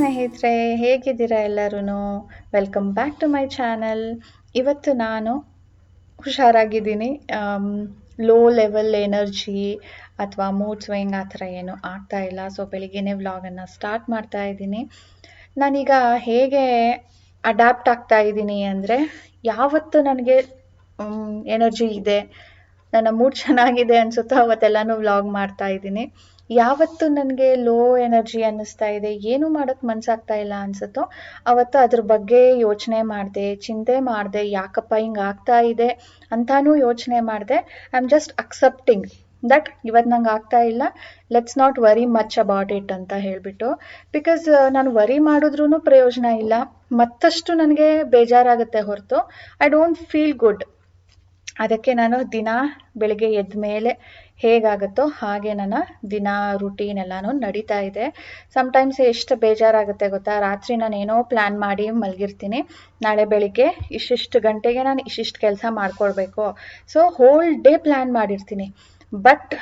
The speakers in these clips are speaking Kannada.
ಸ್ನೇಹಿತರೆ, ಹೇಗಿದ್ದೀರಾ ಎಲ್ಲರೂ? Welcome back to my channel. ಇವತ್ತು ನಾನು ಹುಷಾರಾಗಿದ್ದೀನಿ. ಲೋ ಲೆವೆಲ್ ಎನರ್ಜಿ ಅಥವಾ ಮೂಡ್ ಸ್ವಿಂಗ್ ಆ ಥರ ಏನೂ ಆಗ್ತಾ ಇಲ್ಲ. ಸೊ ಬೆಳಿಗ್ಗೆನೇ ವ್ಲಾಗನ್ನು ಸ್ಟಾರ್ಟ್ ಮಾಡ್ತಾ ಇದ್ದೀನಿ. ನಾನೀಗ ಹೇಗೆ ಅಡ್ಯಾಪ್ಟ್ ಆಗ್ತಾ ಇದ್ದೀನಿ ಅಂದರೆ, ಯಾವತ್ತು ನನಗೆ ಎನರ್ಜಿ ಇದೆ, ನನ್ನ ಮೂಡ್ ಚೆನ್ನಾಗಿದೆ ಅನಿಸುತ್ತೋ ಅವತ್ತೆಲ್ಲನೂ ವ್ಲಾಗ್ ಮಾಡ್ತಾ ಇದ್ದೀನಿ. ಯಾವತ್ತು ನನಗೆ ಲೋ ಎನರ್ಜಿ ಅನ್ನಿಸ್ತಾ ಇದೆ, ಏನು ಮಾಡೋಕ್ಕೆ ಮನಸ್ಸಾಗ್ತಾ ಇಲ್ಲ ಅನಿಸುತ್ತೋ ಅವತ್ತು ಅದ್ರ ಬಗ್ಗೆ ಯೋಚನೆ ಮಾಡಿದೆ, ಚಿಂತೆ ಮಾಡಿದೆ, ಯಾಕಪ್ಪ ಹಿಂಗೆ ಆಗ್ತಾ ಇದೆ ಅಂತಾನೂ ಯೋಚನೆ ಮಾಡಿದೆ. I am just accepting that ಇವತ್ತು ನಂಗೆ ಆಗ್ತಾ ಇಲ್ಲ, let's not worry much about it ಅಂತ ಹೇಳಿಬಿಟ್ಟು. ಬಿಕಾಸ್ ನಾನು ವರಿ ಮಾಡಿದ್ರೂ ಪ್ರಯೋಜನ ಇಲ್ಲ, ಮತ್ತಷ್ಟು ನನಗೆ ಬೇಜಾರಾಗುತ್ತೆ ಹೊರತು ಐ ಡೋಂಟ್ ಫೀಲ್ ಗುಡ್. ಅದಕ್ಕೆ ನಾನು ದಿನ ಬೆಳಿಗ್ಗೆ ಎದ್ದ ಮೇಲೆ ಹೇಗಾಗುತ್ತೋ ಹಾಗೆ ನನ್ನ ದಿನ ರೂಟೀನ್ ಎಲ್ಲನೂ ನಡೀತಾ ಇದೆ. ಸಮ್ಟೈಮ್ಸ್ ಎಷ್ಟು ಬೇಜಾರಾಗುತ್ತೆ ಗೊತ್ತಾ, ರಾತ್ರಿ ನಾನು ಏನೋ ಪ್ಲ್ಯಾನ್ ಮಾಡಿ ಮಲಗಿರ್ತೀನಿ, ನಾಳೆ ಬೆಳಿಗ್ಗೆ ಇಷ್ಟಿಷ್ಟು ಗಂಟೆಗೆ ನಾನು ಇಷ್ಟಿಷ್ಟು ಕೆಲಸ ಮಾಡ್ಕೊಳ್ಬೇಕು, ಸೊ ಹೋಲ್ ಡೇ ಪ್ಲ್ಯಾನ್ ಮಾಡಿರ್ತೀನಿ. ಬಟ್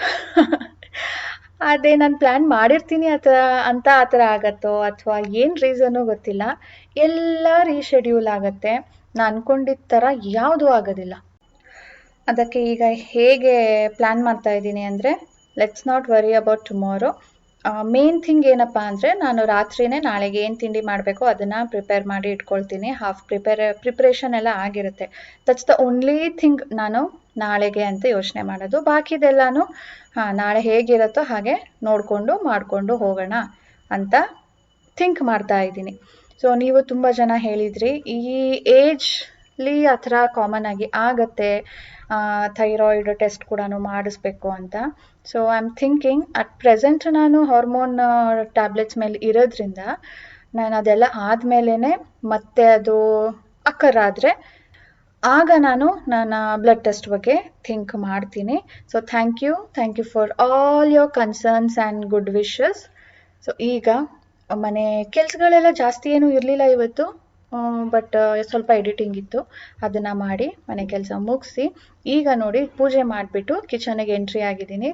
ಅದೇ ನಾನು ಪ್ಲ್ಯಾನ್ ಮಾಡಿರ್ತೀನಿ ಆ ಥರ ಆಗತ್ತೋ ಅಥವಾ ಏನು ರೀಸನ್ನು ಗೊತ್ತಿಲ್ಲ, ಎಲ್ಲ ರೀಶೆಡ್ಯೂಲ್ ಆಗುತ್ತೆ. ನಾನು ಅಂದ್ಕೊಂಡಿದ್ದ ಥರ ಯಾವುದೂ ಆಗೋದಿಲ್ಲ. ಅದಕ್ಕೆ ಈಗ ಹೇಗೆ ಪ್ಲ್ಯಾನ್ ಮಾಡ್ತಾ ಇದ್ದೀನಿ ಅಂದರೆ, let's not worry about tomorrow. Main thing ಏನಪ್ಪ ಅಂದರೆ, ನಾನು ರಾತ್ರಿನೇ ನಾಳೆಗೆ ಏನು ತಿಂಡಿ ಮಾಡಬೇಕು ಅದನ್ನು ಪ್ರಿಪೇರ್ ಮಾಡಿ ಇಟ್ಕೊಳ್ತೀನಿ. ಹಾಫ್ ಪ್ರಿಪ್ರೇಷನ್ ಎಲ್ಲ ಆಗಿರುತ್ತೆ. ದಟ್ಸ್ ದ ಓನ್ಲಿ ಥಿಂಗ್ ನಾನು ನಾಳೆಗೆ ಅಂತ ಯೋಚನೆ ಮಾಡೋದು. ಬಾಕಿದೆಲ್ಲನೂ ನಾಳೆ ಹೇಗಿರುತ್ತೋ ಹಾಗೆ ಮಾಡಿಕೊಂಡು ಹೋಗೋಣ ಅಂತ ಥಿಂಕ್ ಮಾಡ್ತಾ ಇದ್ದೀನಿ. ಸೊ ನೀವು ತುಂಬ ಜನ ಹೇಳಿದ್ರಿ ಈ ಏಜ್ಲಿ ಆ ಥರ ಕಾಮನ್ ಆಗಿ ಆಗತ್ತೆ, ಥೈರಾಯ್ಡ್ ಟೆಸ್ಟ್ ಕೂಡ ಮಾಡಿಸ್ಬೇಕು ಅಂತ. So I am thinking at present ನಾನು ಹಾರ್ಮೋನ್ ಟ್ಯಾಬ್ಲೆಟ್ಸ್ ಮೇಲೆ ಇರೋದ್ರಿಂದ ನಾನು ಅದೆಲ್ಲ ಆದಮೇಲೆ ಮತ್ತೆ ಅದು ಅಕ್ಕರಾದರೆ ಆಗ ನಾನು ನನ್ನ ಬ್ಲಡ್ ಟೆಸ್ಟ್ ಬಗ್ಗೆ ಥಿಂಕ್ ಮಾಡ್ತೀನಿ. So thank you for all your concerns and good wishes. So ಈಗ ಮನೆ ಕೆಲಸಗಳೆಲ್ಲ ಜಾಸ್ತಿ ಏನೂ ಇರಲಿಲ್ಲ ಇವತ್ತು, ಬಟ್ ಸ್ವಲ್ಪ ಎಡಿಟಿಂಗ್ ಇತ್ತು, ಅದನ್ನು ಮಾಡಿ ಮನೆ ಕೆಲಸ ಮುಗಿಸಿ ಈಗ ನೋಡಿ ಪೂಜೆ ಮಾಡಿಬಿಟ್ಟು ಕಿಚನ್ಗೆ ಎಂಟ್ರಿ ಆಗಿದ್ದೀನಿ.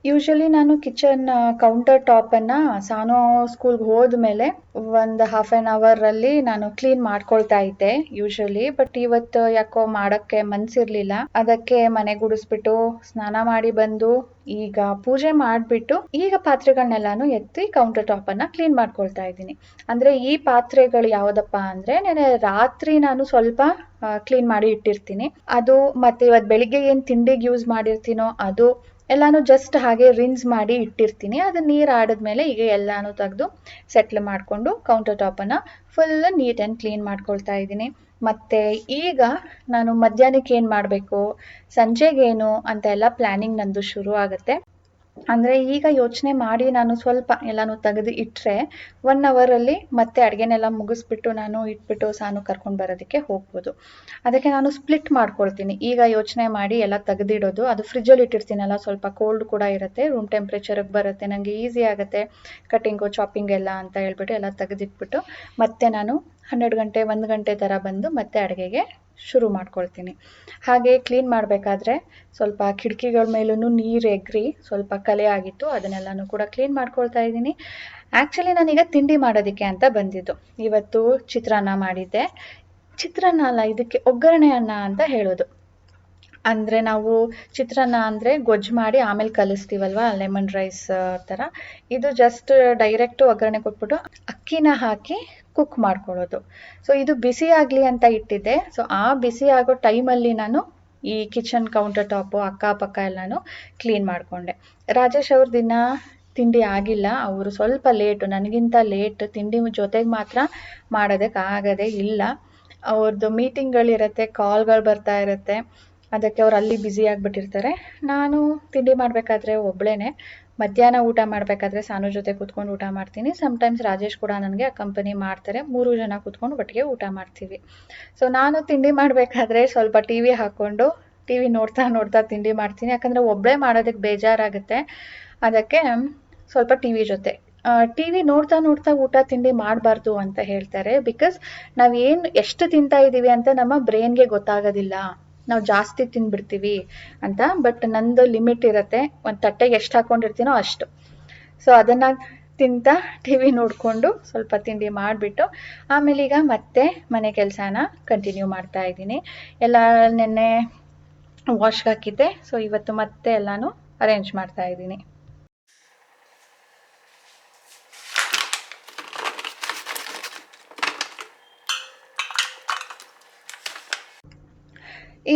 ಯೂಶ್ವಲಿ ನಾನು ಕಿಚನ್ ಕೌಂಟರ್ ಟಾಪನ್ನು ಸಾನೋ ಸ್ಕೂಲ್ಗೆ ಹೋದ್ಮೇಲೆ ಒಂದು ಹಾಫ್ ಆನ್ ಅವರಲ್ಲಿ ನಾನು ಕ್ಲೀನ್ ಮಾಡ್ಕೊಳ್ತಾ ಇದ್ದೆ ಯೂಶ್ವಲಿ. ಬಟ್ ಇವತ್ತು ಯಾಕೋ ಮಾಡೋಕ್ಕೆ ಮನಸ್ಸಿರಲಿಲ್ಲ. ಅದಕ್ಕೆ ಮನೆ ಗುಡಿಸ್ಬಿಟ್ಟು ಸ್ನಾನ ಮಾಡಿ ಬಂದು ಈಗ ಪೂಜೆ ಮಾಡಿಬಿಟ್ಟು ಈಗ ಪಾತ್ರೆಗಳನ್ನೆಲ್ಲಾನು ಎತ್ತಿ ಕೌಂಟರ್ ಟಾಪನ್ನು ಕ್ಲೀನ್ ಮಾಡ್ಕೊಳ್ತಾ ಇದ್ದೀನಿ. ಅಂದರೆ ಈ ಪಾತ್ರೆಗಳು ಯಾವುದಪ್ಪ ಅಂದರೆ, ನೆನೆ ರಾತ್ರಿ ನಾನು ಸ್ವಲ್ಪ ಕ್ಲೀನ್ ಮಾಡಿ ಇಟ್ಟಿರ್ತೀನಿ, ಅದು ಮತ್ತು ಇವತ್ತು ಬೆಳಿಗ್ಗೆ ಏನು ತಿಂಡಿಗೆ ಯೂಸ್ ಮಾಡಿರ್ತೀನೋ ಅದು ಎಲ್ಲಾನು ಜಸ್ಟ್ ಹಾಗೆ ರಿನ್ಸ್ ಮಾಡಿ ಇಟ್ಟಿರ್ತೀನಿ. ಅದು ನೀರು ಆಡಿದ್ಮೇಲೆ ಈಗ ಎಲ್ಲಾನು ತೆಗೆದು ಸೆಟ್ಲ್ ಮಾಡಿಕೊಂಡು ಕೌಂಟರ್ ಟಾಪನ್ನು ಫುಲ್ ನೀಟ್ ಆ್ಯಂಡ್ ಕ್ಲೀನ್ ಮಾಡ್ಕೊಳ್ತಾ ಇದ್ದೀನಿ. ಮತ್ತು ಈಗ ನಾನು ಮಧ್ಯಾಹ್ನಕ್ಕೆ ಏನು ಮಾಡಬೇಕು, ಸಂಜೆಗೇನು ಅಂತ ಎಲ್ಲ ಪ್ಲ್ಯಾನಿಂಗ್ ನಂದು ಶುರು ಆಗುತ್ತೆ. ಅಂದರೆ ಈಗ ಯೋಚನೆ ಮಾಡಿ ನಾನು ಸ್ವಲ್ಪ ಎಲ್ಲನೂ ತೆಗೆದು ಇಟ್ಟರೆ 1 ಅವರಲ್ಲಿ ಮತ್ತೆ ಅಡುಗೆನೆಲ್ಲ ಮುಗಿಸ್ಬಿಟ್ಟು ನಾನು ಇಟ್ಬಿಟ್ಟು ಸಾನು ಕರ್ಕೊಂಡು ಬರೋದಕ್ಕೆ ಹೋಗ್ಬೋದು. ಅದಕ್ಕೆ ನಾನು ಸ್ಪ್ಲಿಟ್ ಮಾಡ್ಕೊಳ್ತೀನಿ. ಈಗ ಯೋಚನೆ ಮಾಡಿ ಎಲ್ಲ ತೆಗೆದಿಡೋದು, ಅದು ಫ್ರಿಜ್ಜಲ್ಲಿ ಇಟ್ಟಿರ್ತೀನಲ್ಲ, ಸ್ವಲ್ಪ ಕೋಲ್ಡ್ ಕೂಡ ಇರುತ್ತೆ, ರೂಮ್ ಟೆಂಪ್ರೇಚರಿಗೆ ಬರುತ್ತೆ, ನನಗೆ ಈಸಿ ಆಗುತ್ತೆ ಕಟ್ಟಿಂಗು ಚಾಪಿಂಗ್ ಎಲ್ಲ ಅಂತ ಹೇಳ್ಬಿಟ್ಟು ಎಲ್ಲ ತೆಗೆದಿಟ್ಬಿಟ್ಟು ಮತ್ತೆ ನಾನು 12 ಗಂಟೆ 1 ಗಂಟೆ ಥರ ಬಂದು ಮತ್ತೆ ಅಡುಗೆಗೆ ಶುರು ಮಾಡ್ಕೊಳ್ತೀನಿ. ಹಾಗೆ ಕ್ಲೀನ್ ಮಾಡಬೇಕಾದ್ರೆ ಸ್ವಲ್ಪ ಕಿಟಕಿಗಳ ಮೇಲೂ ನೀರು ಎಗ್ರಿ ಸ್ವಲ್ಪ ಕಲೆ ಆಗಿತ್ತು, ಅದನ್ನೆಲ್ಲನೂ ಕೂಡ ಕ್ಲೀನ್ ಮಾಡ್ಕೊಳ್ತಾ ಇದ್ದೀನಿ. ಆ್ಯಕ್ಚುಲಿ ನಾನೀಗ ತಿಂಡಿ ಮಾಡೋದಕ್ಕೆ ಅಂತ ಬಂದಿದ್ದು. ಇವತ್ತು ಚಿತ್ರಾನ್ನ ಮಾಡಿದ್ದೆ. ಚಿತ್ರಾನ್ನ ಅಲ್ಲ, ಇದಕ್ಕೆ ಒಗ್ಗರಣೆ ಅನ್ನ ಅಂತ ಹೇಳೋದು. ಅಂದರೆ ನಾವು ಚಿತ್ರಾನ್ನ ಅಂದರೆ ಗೊಜ್ಜು ಮಾಡಿ ಆಮೇಲೆ ಕಲಿಸ್ತೀವಲ್ವ, ಲೆಮನ್ ರೈಸ್ ಥರ. ಇದು ಜಸ್ಟ್ ಡೈರೆಕ್ಟು ಒಗ್ಗರಣೆ ಕೊಟ್ಬಿಟ್ಟು ಅಕ್ಕಿನ ಹಾಕಿ ಕುಕ್ ಮಾಡ್ಕೊಳ್ಳೋದು. ಸೊ ಇದು ಬಿಸಿ ಆಗಲಿ ಅಂತ ಇಟ್ಟಿದ್ದೆ. ಸೊ ಆ ಬಿಸಿ ಆಗೋ ಟೈಮಲ್ಲಿ ನಾನು ಈ ಕಿಚನ್ ಕೌಂಟರ್ ಟಾಪು ಅಕ್ಕಪಕ್ಕ ಎಲ್ಲನೂ ಕ್ಲೀನ್ ಮಾಡಿಕೊಂಡೆ. ರಾಜೇಶ್ ಅವ್ರ ದಿನ ತಿಂಡಿ ಆಗಿಲ್ಲ, ಅವರು ಸ್ವಲ್ಪ ಲೇಟು, ನನಗಿಂತ ಲೇಟ್ ತಿಂಡಿ ಜೊತೆಗೆ ಮಾತ್ರ ಮಾಡೋದಕ್ಕಾಗದೇ ಇಲ್ಲ. ಅವ್ರದ್ದು ಮೀಟಿಂಗ್ಗಳಿರುತ್ತೆ, ಕಾಲ್ಗಳು ಬರ್ತಾ ಇರುತ್ತೆ, ಅದಕ್ಕೆ ಅವ್ರು ಅಲ್ಲಿ ಬ್ಯುಸಿ ಆಗಿಬಿಟ್ಟಿರ್ತಾರೆ. ನಾನು ತಿಂಡಿ ಮಾಡಬೇಕಾದ್ರೆ ಒಬ್ಬಳೇ, ಮಧ್ಯಾಹ್ನ ಊಟ ಮಾಡಬೇಕಾದ್ರೆ ಸಾನು ಜೊತೆ ಕೂತ್ಕೊಂಡು ಊಟ ಮಾಡ್ತೀನಿ. ಸಮ್ಟೈಮ್ಸ್ ರಾಜೇಶ್ ಕೂಡ ನನಗೆ ಅಕಂಪನಿ ಮಾಡ್ತಾರೆ, 3 ಜನ ಕೂತ್ಕೊಂಡು ಒಟ್ಟಿಗೆ ಊಟ ಮಾಡ್ತೀವಿ. ಸೊ ನಾನು ತಿಂಡಿ ಮಾಡಬೇಕಾದ್ರೆ ಸ್ವಲ್ಪ ಟಿ ವಿ ಹಾಕ್ಕೊಂಡು ಟಿ ವಿ ನೋಡ್ತಾ ತಿಂಡಿ ಮಾಡ್ತೀನಿ, ಯಾಕಂದರೆ ಒಬ್ಬಳೇ ಮಾಡೋದಕ್ಕೆ ಬೇಜಾರಾಗುತ್ತೆ. ಅದಕ್ಕೆ ಸ್ವಲ್ಪ ಟಿ ವಿ ಜೊತೆ ಟಿ ವಿ ನೋಡ್ತಾ ಊಟ ತಿಂಡಿ ಮಾಡಬಾರ್ದು ಅಂತ ಹೇಳ್ತಾರೆ. ಬಿಕಾಸ್ ನಾವೇನು ಎಷ್ಟು ತಿಂತಾ ಇದ್ದೀವಿ ಅಂತ ನಮ್ಮ ಬ್ರೈನ್ಗೆ ಗೊತ್ತಾಗೋದಿಲ್ಲ, ನಾವು ಜಾಸ್ತಿ ತಿಂದ್ಬಿಡ್ತೀವಿ ಅಂತ. ಬಟ್ ನಂದು ಲಿಮಿಟ್ ಇರುತ್ತೆ, ಒಂದು ತಟ್ಟೆಗೆ ಎಷ್ಟು ಹಾಕ್ಕೊಂಡಿರ್ತೀನೋ ಅಷ್ಟು. ಸೊ ಅದನ್ನು ತಿಂತಾ ಟಿ ವಿ ನೋಡಿಕೊಂಡು ಸ್ವಲ್ಪ ತಿಂಡಿ ಮಾಡಿಬಿಟ್ಟು ಆಮೇಲೆ ಈಗ ಮತ್ತೆ ಮನೆ ಕೆಲಸನ ಕಂಟಿನ್ಯೂ ಮಾಡ್ತಾ ಇದ್ದೀನಿ. ಎಲ್ಲ ನೆನ್ನೆ ವಾಶ್ಗೆ ಹಾಕಿದ್ದೆ, ಸೊ ಇವತ್ತು ಮತ್ತೆ ಎಲ್ಲನೂ ಅರೇಂಜ್ ಮಾಡ್ತಾ ಇದ್ದೀನಿ.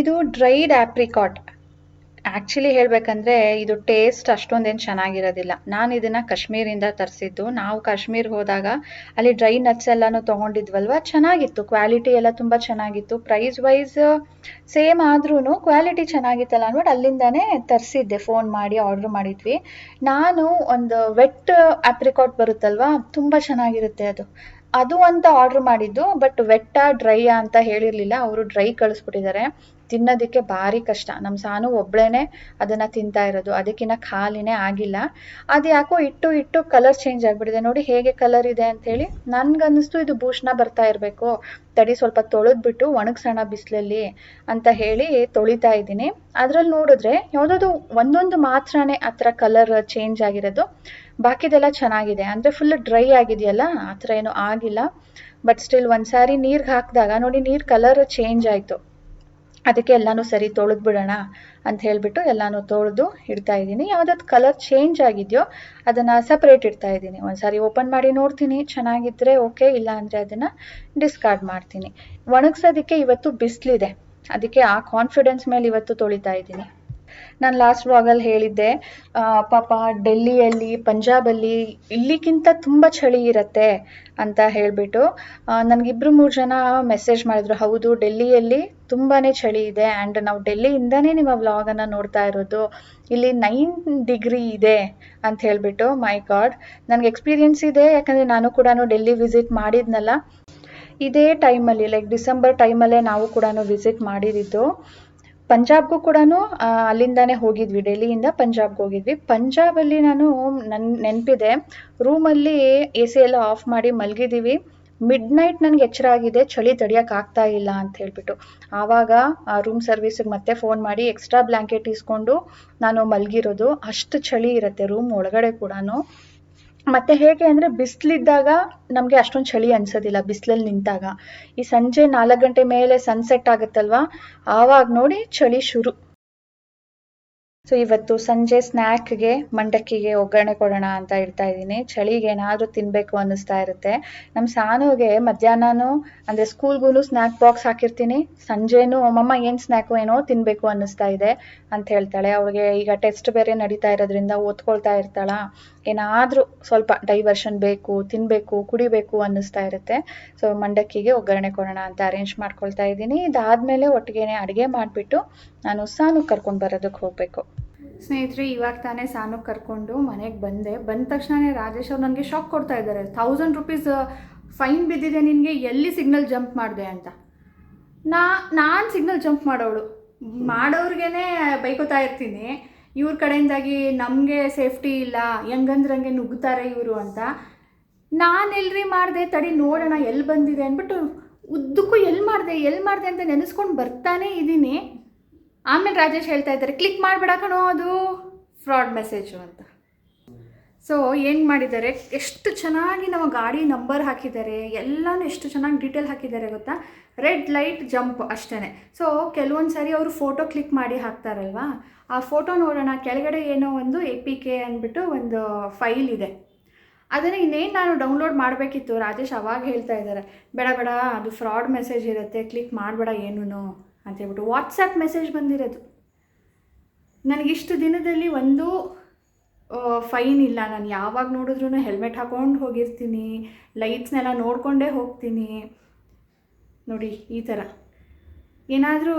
ಇದು ಡ್ರೈಡ್ ಆಪ್ರಿಕಾಟ್. ಆ್ಯಕ್ಚುಲಿ ಹೇಳಬೇಕಂದ್ರೆ ಇದು ಟೇಸ್ಟ್ ಅಷ್ಟೊಂದೇನು ಚೆನ್ನಾಗಿರೋದಿಲ್ಲ. ನಾನು ಇದನ್ನು ಕಾಶ್ಮೀರಿಂದ ತರಿಸಿದ್ದು. ನಾವು ಕಾಶ್ಮೀರ್ಗೆ ಹೋದಾಗ ಅಲ್ಲಿ ಡ್ರೈ ನಟ್ಸ್ ಎಲ್ಲನೂ ತೊಗೊಂಡಿದ್ವಲ್ವ, ಚೆನ್ನಾಗಿತ್ತು. ಕ್ವಾಲಿಟಿ ಎಲ್ಲ ತುಂಬ ಚೆನ್ನಾಗಿತ್ತು. ಪ್ರೈಸ್ ವೈಸ್ ಸೇಮ್ ಆದ್ರೂ ಕ್ವಾಲಿಟಿ ಚೆನ್ನಾಗಿತ್ತಲ್ಲ ಅಂದ್ಬಿಟ್ಟು ಅಲ್ಲಿಂದನೇ ತರಿಸಿದ್ದೆ. ಫೋನ್ ಮಾಡಿ ಆರ್ಡ್ರ್ ಮಾಡಿದ್ವಿ. ನಾನು ಒಂದು ವೆಟ್ ಆಪ್ರಿಕಾಟ್ ಬರುತ್ತಲ್ವ, ತುಂಬ ಚೆನ್ನಾಗಿರುತ್ತೆ ಅದು ಅಂತ ಆರ್ಡ್ರ್ ಮಾಡಿದ್ದು. ಬಟ್ ವೆಟ್ಟಾ ಡ್ರೈಯಾ ಅಂತ ಹೇಳಿರಲಿಲ್ಲ, ಅವರು ಡ್ರೈ ಕಳಿಸ್ಬಿಟ್ಟಿದ್ದಾರೆ. ತಿನ್ನೋದಕ್ಕೆ ಭಾರಿ ಕಷ್ಟ. ನಮ್ಮ ಸಾನು ಒಬ್ಬಳೇ ಅದನ್ನು ತಿಂತಾ ಇರೋದು, ಅದಕ್ಕಿಂತ ಖಾಲಿನೇ ಆಗಿಲ್ಲ. ಅದು ಯಾಕೋ ಇಟ್ಟು ಕಲರ್ ಚೇಂಜ್ ಆಗಿಬಿಟ್ಟಿದೆ. ನೋಡಿ ಹೇಗೆ ಕಲರ್ ಇದೆ ಅಂಥೇಳಿ. ನನಗನ್ನಿಸ್ತು ಇದು ಭೂಷಣ ಬರ್ತಾ ಇರಬೇಕು, ತಡಿ ಸ್ವಲ್ಪ ತೊಳೆದ್ಬಿಟ್ಟು ಒಣಗಿಸೋಣ ಬಿಸಿಲಲ್ಲಿ ಅಂತ ಹೇಳಿ ತೊಳಿತಾ ಇದ್ದೀನಿ. ಅದರಲ್ಲಿ ನೋಡಿದ್ರೆ ಯಾವುದಾದ್ರು ಒಂದೊಂದು ಮಾತ್ರನೇ ಆ ಥರ ಕಲರ್ ಚೇಂಜ್ ಆಗಿರೋದು, ಬಾಕಿದೆಲ್ಲ ಚೆನ್ನಾಗಿದೆ. ಅಂದರೆ ಫುಲ್ ಡ್ರೈ ಆಗಿದೆಯಲ್ಲ, ಆ ಥರ ಏನೂ ಆಗಿಲ್ಲ. ಬಟ್ ಸ್ಟಿಲ್ ಒಂದು ಸಾರಿ ನೀರಿಗೆ ಹಾಕಿದಾಗ ನೋಡಿ ನೀರು ಕಲರ್ ಚೇಂಜ್ ಆಯಿತು. ಅದಕ್ಕೆ ಎಲ್ಲನೂ ಸರಿ ತೊಳೆದ್ಬಿಡೋಣ ಅಂತ ಹೇಳಿಬಿಟ್ಟು ಎಲ್ಲನೂ ತೊಳೆದು ಇಡ್ತಾ ಇದ್ದೀನಿ. ಯಾವುದಾದ್ರು ಕಲರ್ ಚೇಂಜ್ ಆಗಿದೆಯೋ ಅದನ್ನು ಸಪ್ರೇಟ್ ಇಡ್ತಾ ಇದ್ದೀನಿ. ಒಂದು ಸಾರಿ ಓಪನ್ ಮಾಡಿ ನೋಡ್ತೀನಿ, ಚೆನ್ನಾಗಿದ್ದರೆ ಓಕೆ, ಇಲ್ಲ ಅಂದರೆ ಅದನ್ನು ಡಿಸ್ಕಾರ್ಡ್ ಮಾಡ್ತೀನಿ. ಒಣಗಿಸೋದಕ್ಕೆ ಇವತ್ತು ಬಿಸಿಲಿದೆ, ಅದಕ್ಕೆ ಆ ಕಾನ್ಫಿಡೆನ್ಸ್ ಮೇಲೆ ಇವತ್ತು ತೊಳಿತಾ ಇದ್ದೀನಿ. ನಾನು ಲಾಸ್ಟ್ ವ್ಲಾಗಲ್ಲಿ ಹೇಳಿದ್ದೆ, ಪಾಪ ಡೆಲ್ಲಿಯಲ್ಲಿ ಪಂಜಾಬಲ್ಲಿ ಇಲ್ಲಿಗಿಂತ ತುಂಬ ಚಳಿ ಇರುತ್ತೆ ಅಂತ ಹೇಳಿಬಿಟ್ಟು ನನಗಿಬ್ಬರು 3 ಜನ ಮೆಸೇಜ್ ಮಾಡಿದ್ರು. ಹೌದು, ಡೆಲ್ಲಿಯಲ್ಲಿ ತುಂಬಾ ಚಳಿ ಇದೆ, ಆ್ಯಂಡ್ ನಾವು ಡೆಲ್ಲಿಯಿಂದನೇ ನಿಮ್ಮ ವ್ಲಾಗನ್ನು ನೋಡ್ತಾ ಇರೋದು, ಇಲ್ಲಿ 9 ಡಿಗ್ರಿ ಇದೆ ಅಂತ ಹೇಳಿಬಿಟ್ಟು. ಮೈ ಗಾಡ್, ನನಗೆ ಎಕ್ಸ್ಪೀರಿಯನ್ಸ್ ಇದೆ, ಯಾಕಂದರೆ ನಾನು ಕೂಡ ಡೆಲ್ಲಿ ವಿಸಿಟ್ ಮಾಡಿದ್ನಲ್ಲ ಇದೇ ಟೈಮಲ್ಲಿ, ಲೈಕ್ ಡಿಸೆಂಬರ್ ಟೈಮಲ್ಲೇ ನಾವು ಕೂಡ ವಿಸಿಟ್ ಮಾಡಿದ್ದು. ಪಂಜಾಬ್ಗೂ ಕೂಡ ಅಲ್ಲಿಂದಾನೇ ಹೋಗಿದ್ವಿ, ಡೆಲ್ಲಿಯಿಂದ ಪಂಜಾಬ್ಗೆ ಹೋಗಿದ್ವಿ. ಪಂಜಾಬಲ್ಲಿ ನಾನು ನೆನಪಿದೆ, ರೂಮಲ್ಲಿ AC ಎಲ್ಲ ಆಫ್ ಮಾಡಿ ಮಲಗಿದ್ದೀವಿ. ಮಿಡ್ ನೈಟ್ ನನಗೆ ಎಚ್ಚರ ಆಗಿದೆ, ಚಳಿ ತಡಿಯೋಕ್ಕಾಗ್ತಾ ಇಲ್ಲ ಅಂತ ಹೇಳ್ಬಿಟ್ಟು. ಆವಾಗ ಆ ರೂಮ್ ಸರ್ವಿಸಿಗೆ ಮತ್ತೆ ಫೋನ್ ಮಾಡಿ ಎಕ್ಸ್ಟ್ರಾ ಬ್ಲ್ಯಾಂಕೆಟ್ ಇಸ್ಕೊಂಡು ನಾನು ಮಲಗಿರೋದು. ಅಷ್ಟು ಚಳಿ ಇರುತ್ತೆ ರೂಮ್ ಒಳಗಡೆ ಕೂಡ. ಮತ್ತು ಹೇಗೆ ಅಂದರೆ ಬಿಸಿಲಿದ್ದಾಗ ನಮಗೆ ಅಷ್ಟೊಂದು ಚಳಿ ಅನಿಸೋದಿಲ್ಲ. ಬಿಸಿಲಲ್ಲಿ ನಿಂತಾಗ ಈ ಸಂಜೆ 4 ಗಂಟೆ ಮೇಲೆ ಸನ್ಸೆಟ್ ಆಗುತ್ತಲ್ವ, ಆವಾಗ ನೋಡಿ ಚಳಿ ಶುರು. ಸೊ ಇವತ್ತು ಸಂಜೆ ಸ್ನ್ಯಾಕ್ಗೆ ಮಂಡಕ್ಕಿಗೆ ಒಗ್ಗರಣೆ ಕೊಡೋಣ ಅಂತ ಇಡ್ತಾ ಇದ್ದೀನಿ. ಚಳಿಗೆ ಏನಾದರೂ ತಿನ್ನಬೇಕು ಅನ್ನಿಸ್ತಾ ಇರುತ್ತೆ. ನಮ್ಮ ಸಾನುಗೆ ಮಧ್ಯಾಹ್ನನೂ ಅಂದರೆ ಸ್ಕೂಲ್ಗೂ ಸ್ನ್ಯಾಕ್ ಬಾಕ್ಸ್ ಹಾಕಿರ್ತೀನಿ, ಸಂಜೆನೂ ಮಮ್ಮ ಏನು ಸ್ನ್ಯಾಕು ಏನೋ ತಿನ್ನಬೇಕು ಅನ್ನಿಸ್ತಾ ಇದೆ ಅಂತ ಹೇಳ್ತಾಳೆ. ಅವಳಿಗೆ ಈಗ ಟೆಸ್ಟ್ ಬೇರೆ ನಡೀತಾ ಇರೋದ್ರಿಂದ ಓದ್ಕೊಳ್ತಾ ಇರ್ತಾಳ, ಏನಾದರೂ ಸ್ವಲ್ಪ ಡೈವರ್ಷನ್ ಬೇಕು, ತಿನ್ನಬೇಕು, ಕುಡಿಬೇಕು ಅನ್ನಿಸ್ತಾ ಇರುತ್ತೆ. ಸೊ ಮಂಡಕ್ಕಿಗೆ ಒಗ್ಗರಣೆ ಕೊಡೋಣ ಅಂತ ಅರೇಂಜ್ ಮಾಡ್ಕೊಳ್ತಾ ಇದ್ದೀನಿ. ಇದಾದಮೇಲೆ ಒಟ್ಟಿಗೆ ಅಡುಗೆ ಮಾಡಿಬಿಟ್ಟು ನಾನು ಸಾನುಗೆ ಕರ್ಕೊಂಡು ಬರೋದಕ್ಕೆ ಹೋಗಬೇಕು. ಸ್ನೇಹಿತರೆ, ಇವಾಗ ತಾನೇ ಸಾನುಗೆ ಕರ್ಕೊಂಡು ಮನೆಗೆ ಬಂದೆ. ಬಂದ ತಕ್ಷಣವೇ ರಾಜೇಶ್ ಅವ್ರು ನನಗೆ ಶಾಕ್ ಕೊಡ್ತಾ ಇದ್ದಾರೆ. 1000 ರೂಪೀಸ್ ಫೈನ್ ಬಿದ್ದಿದೆ ನಿನಗೆ, ಎಲ್ಲಿ ಸಿಗ್ನಲ್ ಜಂಪ್ ಮಾಡಿದೆ ಅಂತ. ನಾನು ಸಿಗ್ನಲ್ ಜಂಪ್ ಮಾಡೋವ್ರಿಗೇ ಬೈಕೋತಾ ಇರ್ತೀನಿ. ಇವ್ರ ಕಡೆಯಿಂದಾಗಿ ನಮಗೆ ಸೇಫ್ಟಿ ಇಲ್ಲ, ಹೆಂಗಂದ್ರಂಗೆ ನುಗ್ಗುತ್ತಾರೆ ಇವರು ಅಂತ. ನಾನು ಎಲ್ರಿ ಮಾಡಿದೆ, ತಡಿ ನೋಡೋಣ ಎಲ್ಲಿ ಬಂದಿದೆ ಅಂದ್ಬಿಟ್ಟು ಉದ್ದಕ್ಕೂ ಎಲ್ಲಿ ಮಾಡಿದೆ ಅಂತ ನೆನೆಸ್ಕೊಂಡು ಬರ್ತಾನೇ ಇದ್ದೀನಿ. ಆಮೇಲೆ ರಾಜೇಶ್ ಹೇಳ್ತಾ ಇದ್ದಾರೆ, ಕ್ಲಿಕ್ ಮಾಡಿಬಿಡ ಕಣೋ, ಅದು ಫ್ರಾಡ್ ಮೆಸೇಜು ಅಂತ. ಸೊ ಏನು ಮಾಡಿದ್ದಾರೆ, ಎಷ್ಟು ಚೆನ್ನಾಗಿ ನಮ್ಮ ಗಾಡಿ ನಂಬರ್ ಹಾಕಿದ್ದಾರೆ, ಎಲ್ಲನೂ ಎಷ್ಟು ಚೆನ್ನಾಗಿ ಡೀಟೇಲ್ ಹಾಕಿದ್ದಾರೆ ಗೊತ್ತಾ. ರೆಡ್ ಲೈಟ್ ಜಂಪ್ ಅಷ್ಟೇ. ಸೊ ಕೆಲವೊಂದು ಸಾರಿ ಅವರು ಫೋಟೋ ಕ್ಲಿಕ್ ಮಾಡಿ ಹಾಕ್ತಾರಲ್ವ, ಆ ಫೋಟೋ ನೋಡೋಣ. ಕೆಳಗಡೆ ಏನೋ ಒಂದು APK ಅಂದ್ಬಿಟ್ಟು ಒಂದು ಫೈಲ್ ಇದೆ, ಅದನ್ನು ಇನ್ನೇನು ನಾನು ಡೌನ್ಲೋಡ್ ಮಾಡಬೇಕಿತ್ತು. ರಾಜೇಶ್ ಅವಾಗ ಹೇಳ್ತಾ ಇದ್ದಾರೆ, ಬೇಡ ಅದು ಫ್ರಾಡ್ ಮೆಸೇಜ್ ಇರುತ್ತೆ, ಕ್ಲಿಕ್ ಮಾಡಬೇಡ ಏನೂ ಅಂತ ಹೇಳ್ಬಿಟ್ಟು. ವಾಟ್ಸಪ್ ಮೆಸೇಜ್ ಬಂದಿರೋದು. ನನಗಿಷ್ಟು ದಿನದಲ್ಲಿ ಒಂದು ಫೈನ್ ಇಲ್ಲ. ನಾನು ಯಾವಾಗ ನೋಡಿದ್ರೂ ಹೆಲ್ಮೆಟ್ ಹಾಕ್ಕೊಂಡು ಹೋಗಿರ್ತೀನಿ, ಲೈಟ್ಸ್ನೆಲ್ಲ ನೋಡಿಕೊಂಡೇ ಹೋಗ್ತೀನಿ. ನೋಡಿ ಈ ಥರ ಏನಾದರೂ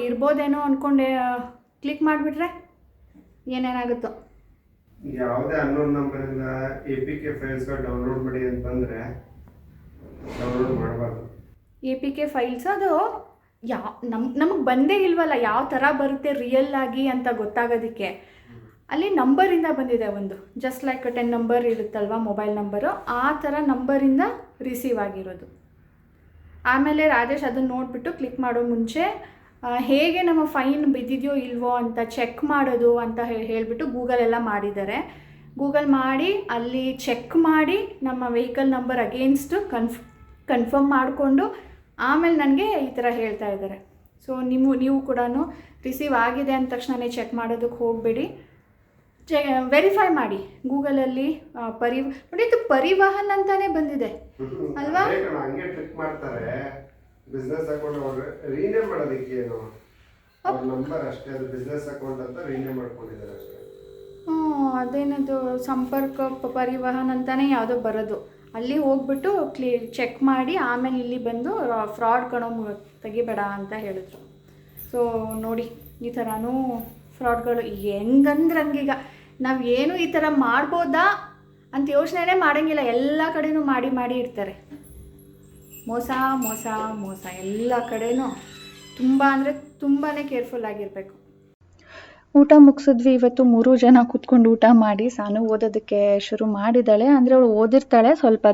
ಇರ್ಬೋದೇನೋ ಅಂದ್ಕೊಂಡೆ ಕ್ಲಿಕ್ ಮಾಡಿಬಿಟ್ರೆ ಏನೇನಾಗುತ್ತೋ. ಯಾವುದೇ ಅನ್ನೋನ್ ನಂಬರಿಂದ APK ಫೈಲ್ಸ್ಗಳು ಡೌನ್ಲೋಡ್ ಮಾಡಿ ಅಂತ ಬಂದರೆ ಡೌನ್ಲೋಡ್ ಮಾಡಬಾರ್ದು. APK ಫೈಲ್ಸ್ ಅದು ನಮಗೆ ಬಂದೇ ಇಲ್ವಲ್ಲ, ಯಾವ ಥರ ಬರುತ್ತೆ ರಿಯಲ್ ಆಗಿ ಅಂತ ಗೊತ್ತಾಗೋದಕ್ಕೆ. ಅಲ್ಲಿ ನಂಬರಿಂದ ಬಂದಿದೆ ಒಂದು, ಜಸ್ಟ್ ಲೈಕ್ 10 ನಂಬರ್ ಇರುತ್ತಲ್ವ ಮೊಬೈಲ್ ನಂಬರು, ಆ ಥರ ನಂಬರಿಂದ ರಿಸೀವ್ ಆಗಿರೋದು. ಆಮೇಲೆ ರಾಜೇಶ್ ಅದನ್ನು ನೋಡಿಬಿಟ್ಟು ಕ್ಲಿಕ್ ಮಾಡೋ ಮುಂಚೆ ಹೇಗೆ ನಮ್ಮ ಫೈನ್ ಬಿದ್ದಿದೆಯೋ ಇಲ್ವೋ ಅಂತ ಚೆಕ್ ಮಾಡೋದು ಅಂತ ಹೇಳಿಬಿಟ್ಟು ಗೂಗಲೆಲ್ಲ ಮಾಡಿದ್ದಾರೆ. ಗೂಗಲ್ ಮಾಡಿ ಅಲ್ಲಿ ಚೆಕ್ ಮಾಡಿ ನಮ್ಮ ವೆಹಿಕಲ್ ನಂಬರ್ ಅಗೇನ್ಸ್ಟ್ ಕನ್ಫರ್ಮ್ ಮಾಡಿಕೊಂಡು ಆಮೇಲೆ ನನಗೆ ಈ ಥರ ಹೇಳ್ತಾ ಇದ್ದಾರೆ. ಸೊ ನೀವು ಕೂಡ ರಿಸೀವ್ ಆಗಿದೆ ಅಂದ ತಕ್ಷಣವೇ ಚೆಕ್ ಮಾಡೋದಕ್ಕೆ ಹೋಗಬೇಡಿ, ವೆರಿಫೈ ಮಾಡಿ ಗೂಗಲಲ್ಲಿ. ನೋಡಿ, ಇದು ಪರಿವಾಹನ್ ಅಂತಾನೆ ಬಂದಿದೆ ಅಲ್ವಾ? ಹಂಗೆ ಟ್ರಿಕ್ ಮಾಡ್ತಾರೆ. ಬಿಸ್ನೆಸ್ ಅಕೌಂಟ್ ರೀನೇಮ್ ಮಾಡೋದಕ್ಕೆ ಏನು ನಂಬರ್ ಅಷ್ಟೇ, ಅದು ಬಿಸ್ನೆಸ್ ಅಕೌಂಟ್ ಅಂತ ರೀನೇಮ್ ಮಾಡ್ಕೊಂಡಿದ್ದಾರೆ ಅಷ್ಟೇ. ಅದೇನದು ಸಂಪರ್ಕ ಪರಿವಾಹನ್ ಅಂತಾನೆ ಯಾವುದೋ ಬರೋದು. ಅಲ್ಲಿ ಹೋಗ್ಬಿಟ್ಟು ಚೆಕ್ ಮಾಡಿ ಆಮೇಲೆ ಇಲ್ಲಿ ಬಂದು ಫ್ರಾಡ್ ಕಣೋ ತೆಗಿಬೇಡ ಅಂತ ಹೇಳಿದ್ರು. ಸೊ ನೋಡಿ, ಈ ಥರನೂ ಫ್ರಾಡ್ಗಳು ಹೆಂಗಂದ್ರೆ ಹಂಗೀಗ ನಾವು ಏನು ಈ ಥರ ಮಾಡ್ಬೋದಾ ಅಂತ ಯೋಚನೆ ಮಾಡೋಂಗಿಲ್ಲ. ಎಲ್ಲ ಕಡೆನೂ ಮಾಡಿ ಇರ್ತಾರೆ. ಮೋಸ ಮೋಸ ಮೋಸ ಎಲ್ಲ ಕಡೆನೂ. ತುಂಬ ಅಂದರೆ ತುಂಬಾ ಕೇರ್ಫುಲ್ ಆಗಿರಬೇಕು. ಊಟ ಮುಗಿಸಿದ್ವಿ. ಇವತ್ತು 3 ಜನ ಕೂತ್ಕೊಂಡು ಊಟ ಮಾಡಿ ಸಾನು ಓದೋದಕ್ಕೆ ಶುರು ಮಾಡಿದ್ದಾಳೆ. ಅಂದರೆ ಅವಳು ಓದಿರ್ತಾಳೆ, ಸ್ವಲ್ಪ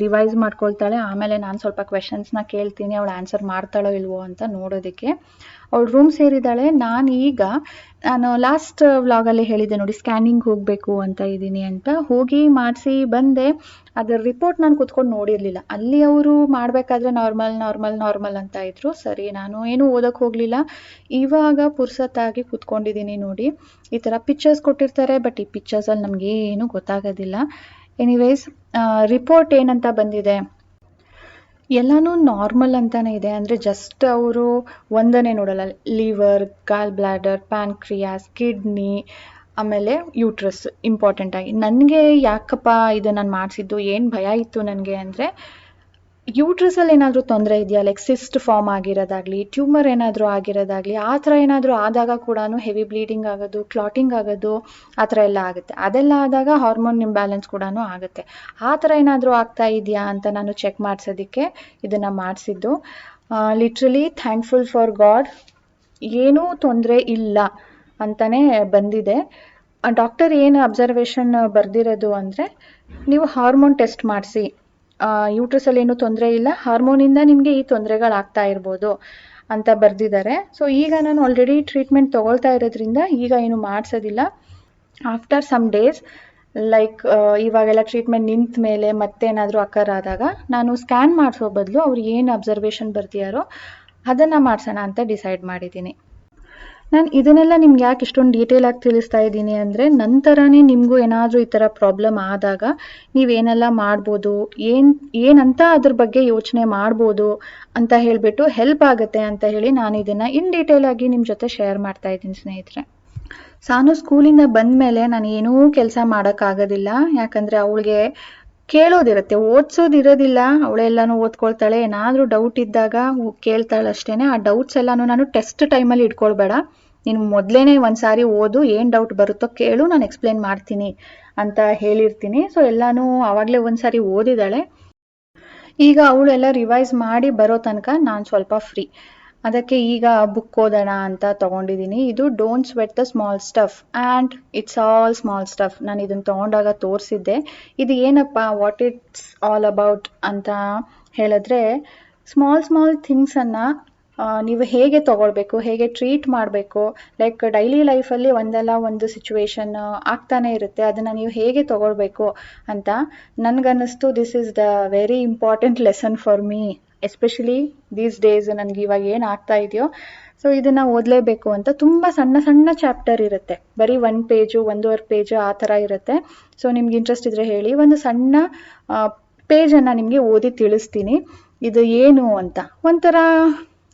ರಿವೈಸ್ ಮಾಡ್ಕೊಳ್ತಾಳೆ. ಆಮೇಲೆ ನಾನು ಸ್ವಲ್ಪ ಕ್ವೆಶನ್ಸ್ನ ಕೇಳ್ತೀನಿ, ಅವಳು ಆನ್ಸರ್ ಮಾಡ್ತಾಳೋ ಇಲ್ವೋ ಅಂತ ನೋಡೋದಕ್ಕೆ. ಅವಳು ರೂಮ್ ಸೇರಿದ್ದಾಳೆ. ನಾನು ಲಾಸ್ಟ್ ವ್ಲಾಗಲ್ಲಿ ಹೇಳಿದ್ದೆ ನೋಡಿ, ಸ್ಕ್ಯಾನಿಂಗ್ ಹೋಗಬೇಕು ಅಂತ ಇದ್ದೀನಿ ಅಂತ. ಹೋಗಿ ಮಾಡಿಸಿ ಬಂದೆ. ಅದರ ರಿಪೋರ್ಟ್ ನಾನು ಕೂತ್ಕೊಂಡು ನೋಡಿರಲಿಲ್ಲ. ಅಲ್ಲಿ ಅವರು ಮಾಡಬೇಕಾದ್ರೆ ನಾರ್ಮಲ್ ಅಂತ ಇದ್ರು. ಸರಿ, ನಾನು ಏನು ಓದೋಕ್ಕೆ ಹೋಗಲಿಲ್ಲ. ಇವಾಗ ಪುರ್ಸತ್ತಾಗಿ ಕೂತ್ಕೊಂಡಿದ್ದೀನಿ ನೋಡಿ. ಈ ಥರ ಪಿಕ್ಚರ್ಸ್ ಕೊಟ್ಟಿರ್ತಾರೆ, ಬಟ್ ಈ ಪಿಕ್ಚರ್ಸಲ್ಲಿ ನಮಗೇನು ಗೊತ್ತಾಗೋದಿಲ್ಲ. ಎನಿವೇಸ್, ರಿಪೋರ್ಟ್ ಏನಂತ ಬಂದಿದೆ, ಎಲ್ಲನೂ ನಾರ್ಮಲ್ ಅಂತಲೇ ಇದೆ. ಅಂದರೆ ಜಸ್ಟ್ ಅವರು ಒಂದನ್ನೇ ನೋಡಲ್ಲ, ಲಿವರ್, ಗಾಲ್ ಬ್ಲಾಡರ್, ಪ್ಯಾನ್ಕ್ರಿಯಾಸ್, ಕಿಡ್ನಿ, ಆಮೇಲೆ ಯೂಟ್ರಸ್ ಇಂಪಾರ್ಟೆಂಟಾಗಿ. ನನಗೆ ಯಾಕಪ್ಪ ಇದು ನಾನು ಮಾಡಿಸಿದ್ದು, ಏನು ಭಯ ಇತ್ತು ನನಗೆ ಅಂದರೆ, ಯೂಟ್ರಸಲ್ಲಿ ಏನಾದರೂ ತೊಂದರೆ ಇದೆಯಾ, ಲೈಕ್ ಸಿಸ್ಟ್ ಫಾರ್ಮ್ ಆಗಿರೋದಾಗಲಿ, ಟ್ಯೂಮರ್ ಏನಾದರೂ ಆಗಿರೋದಾಗಲಿ, ಆ ಥರ ಏನಾದರೂ ಆದಾಗ ಕೂಡ ಹೆವಿ ಬ್ಲೀಡಿಂಗ್ ಆಗೋದು, ಕ್ಲಾಟಿಂಗ್ ಆಗೋದು, ಆ ಥರ ಎಲ್ಲ ಆಗುತ್ತೆ. ಅದೆಲ್ಲ ಆದಾಗ ಹಾರ್ಮೋನ್ ಇಂಬ್ಯಾಲೆನ್ಸ್ ಕೂಡ ಆಗುತ್ತೆ. ಆ ಥರ ಏನಾದರೂ ಆಗ್ತಾ ಇದೆಯಾ ಅಂತ ನಾನು ಚೆಕ್ ಮಾಡಿಸೋದಕ್ಕೆ ಇದನ್ನು ಮಾಡಿಸಿದ್ದು. ಲಿಟ್ರಲಿ ಥ್ಯಾಂಕ್ಫುಲ್ ಫಾರ್ ಗಾಡ್, ಏನೂ ತೊಂದರೆ ಇಲ್ಲ ಅಂತಲೇ ಬಂದಿದೆ. ಡಾಕ್ಟರ್ ಏನು ಅಬ್ಸರ್ವೇಷನ್ ಬರೆದಿರೋದು ಅಂದರೆ, ನೀವು ಹಾರ್ಮೋನ್ ಟೆಸ್ಟ್ ಮಾಡಿಸಿ, ಯೂಟ್ರಸಲ್ಲಿ ಏನೂ ತೊಂದರೆ ಇಲ್ಲ, ಹಾರ್ಮೋನಿಂದ ನಿಮಗೆ ಈ ತೊಂದರೆಗಳಾಗ್ತಾ ಇರ್ಬೋದು ಅಂತ ಬರೆದಿದ್ದಾರೆ. ಸೊ ಈಗ ನಾನು ಆಲ್ರೆಡಿ ಟ್ರೀಟ್ಮೆಂಟ್ ತೊಗೊಳ್ತಾ ಇರೋದ್ರಿಂದ ಈಗ ಏನು ಮಾಡಿಸೋದಿಲ್ಲ. ಆಫ್ಟರ್ ಸಮ್ ಡೇಸ್, ಲೈಕ್ ಇವಾಗೆಲ್ಲ ಟ್ರೀಟ್ಮೆಂಟ್ ನಿಂತ ಮೇಲೆ ಮತ್ತೇನಾದರೂ ಅಕರ್ ಆದಾಗ ನಾನು ಸ್ಕ್ಯಾನ್ ಮಾಡಿಸೋ ಬದಲು ಅವ್ರು ಏನು ಅಬ್ಸರ್ವೇಷನ್ ಬರ್ತೀಯಾರೋ ಅದನ್ನು ಮಾಡಿಸೋಣ ಅಂತ ಡಿಸೈಡ್ ಮಾಡಿದ್ದೀನಿ. ನಾನು ಇದನ್ನೆಲ್ಲ ನಿಮ್ಗೆ ಯಾಕೆ ಇಷ್ಟೊಂದು ಡೀಟೇಲಾಗಿ ತಿಳಿಸ್ತಾ ಇದ್ದೀನಿ ಅಂದರೆ, ನಂತರನೇ ನಿಮಗೂ ಏನಾದರೂ ಈ ಥರ ಪ್ರಾಬ್ಲಮ್ ಆದಾಗ ನೀವೇನೆಲ್ಲ ಮಾಡ್ಬೋದು, ಏನಂತ ಅದ್ರ ಬಗ್ಗೆ ಯೋಚನೆ ಮಾಡ್ಬೋದು ಅಂತ ಹೇಳಿಬಿಟ್ಟು ಹೆಲ್ಪ್ ಆಗುತ್ತೆ ಅಂತ ಹೇಳಿ ನಾನು ಇದನ್ನು ಇನ್ ಡೀಟೇಲಾಗಿ ನಿಮ್ಮ ಜೊತೆ ಶೇರ್ ಮಾಡ್ತಾ ಇದ್ದೀನಿ ಸ್ನೇಹಿತರೆ. ಸಾನು ಸ್ಕೂಲಿಂದ ಬಂದ ಮೇಲೆ ನಾನು ಏನೂ ಕೆಲಸ ಮಾಡೋಕ್ಕಾಗೋದಿಲ್ಲ. ಯಾಕಂದರೆ ಅವಳಿಗೆ ಕೇಳೋದಿರುತ್ತೆ, ಓದಿಸೋದಿರೋದಿಲ್ಲ. ಅವಳೆಲ್ಲನೂ ಓದ್ಕೊಳ್ತಾಳೆ. ಏನಾದರೂ ಡೌಟ್ ಇದ್ದಾಗ ಕೇಳ್ತಾಳೆ ಅಷ್ಟೇ. ಆ ಡೌಟ್ಸ್ ಎಲ್ಲನೂ ನಾನು ಟೆಸ್ಟ್ ಟೈಮಲ್ಲಿ ಇಟ್ಕೊಳ್ಬೇಡ, ನೀನು ಮೊದಲೇ ಒಂದು ಸಾರಿ ಓದು, ಏನು ಡೌಟ್ ಬರುತ್ತೋ ಕೇಳು, ನಾನು ಎಕ್ಸ್ಪ್ಲೇನ್ ಮಾಡ್ತೀನಿ ಅಂತ ಹೇಳಿರ್ತೀನಿ. ಸೊ ಎಲ್ಲನೂ ಆವಾಗಲೇ ಒಂದು ಸಾರಿ ಓದಿದ್ದಾಳೆ. ಈಗ ಅವಳೆಲ್ಲ ರಿವೈಸ್ ಮಾಡಿ ಬರೋ ತನಕ ನಾನು ಸ್ವಲ್ಪ ಫ್ರೀ. ಅದಕ್ಕೆ ಈಗ ಬುಕ್ ಓದೋಣ ಅಂತ ತೊಗೊಂಡಿದ್ದೀನಿ. ಇದು don't sweat the small stuff and it's all small stuff. ನಾನು ಇದನ್ನು ತೊಗೊಂಡಾಗ ತೋರಿಸಿದ್ದೆ. ಇದು ಏನಪ್ಪ, ವಾಟ್ ಇಟ್ಸ್ ಆಲ್ ಅಬೌಟ್ ಅಂತ ಹೇಳಿದ್ರೆ, ಸ್ಮಾಲ್ ಥಿಂಗ್ಸನ್ನು ನೀವು ಹೇಗೆ ತೊಗೊಳ್ಬೇಕು, ಹೇಗೆ ಟ್ರೀಟ್ ಮಾಡಬೇಕು, ಲೈಕ್ ಡೈಲಿ ಲೈಫಲ್ಲಿ ಒಂದಲ್ಲ ಒಂದು ಸಿಚುವೇಶನ್ ಆಗ್ತಾನೆ ಇರುತ್ತೆ, ಅದನ್ನು ನೀವು ಹೇಗೆ ತೊಗೊಳ್ಬೇಕು ಅಂತ ನನಗನ್ನಿಸ್ತು. This is the very important lesson for me, especially these days. ನನಗೆ ಇವಾಗ ಏನು ಆಗ್ತಾ ಇದೆಯೋ, ಸೊ ಇದನ್ನು ಓದಲೇಬೇಕು ಅಂತ. ತುಂಬ ಸಣ್ಣ ಚಾಪ್ಟರ್ ಇರುತ್ತೆ, ಬರೀ 1 ಪೇಜು 1.5 ಪೇಜು ಆ ಥರ ಇರುತ್ತೆ. ಸೊ ನಿಮ್ಗೆ ಇಂಟ್ರೆಸ್ಟ್ ಇದ್ದರೆ ಹೇಳಿ, ಒಂದು ಸಣ್ಣ ಪೇಜನ್ನು ನಿಮಗೆ ಓದಿ ತಿಳಿಸ್ತೀನಿ ಇದು ಏನು ಅಂತ. ಒಂಥರ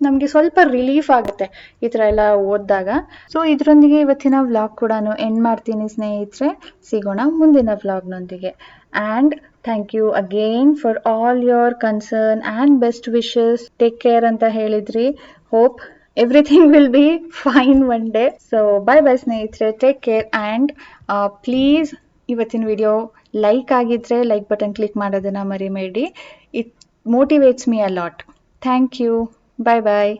ನಮಗೆ ಸ್ವಲ್ಪ ರಿಲೀಫ್ ಆಗುತ್ತೆ ಈ ಥರ ಎಲ್ಲ ಓದಿದಾಗ. ಸೊ ಇದರೊಂದಿಗೆ ಇವತ್ತಿನ ವ್ಲಾಗ್ ಕೂಡ ಎಂಡ್ ಮಾಡ್ತೀನಿ ಸ್ನೇಹಿತರೆ. ಸಿಗೋಣ ಮುಂದಿನ ವ್ಲಾಗ್ನೊಂದಿಗೆ. And thank you again for all your concern and best wishes. Take care ಅಂತ ಹೇಳಿದ್ರಿ. Hope everything will be fine one day. So bye ಸ್ನೇಹಿತರೆ, ಟೇಕ್ ಕೇರ್. ಆ್ಯಂಡ್ ಪ್ಲೀಸ್ ಇವತ್ತಿನ ವಿಡಿಯೋ ಲೈಕ್ ಆಗಿದ್ರೆ ಲೈಕ್ ಬಟನ್ ಕ್ಲಿಕ್ ಮಾಡೋದನ್ನು ಮರಿಬೇಡಿ. It motivates me a lot. Thank you. Bye bye.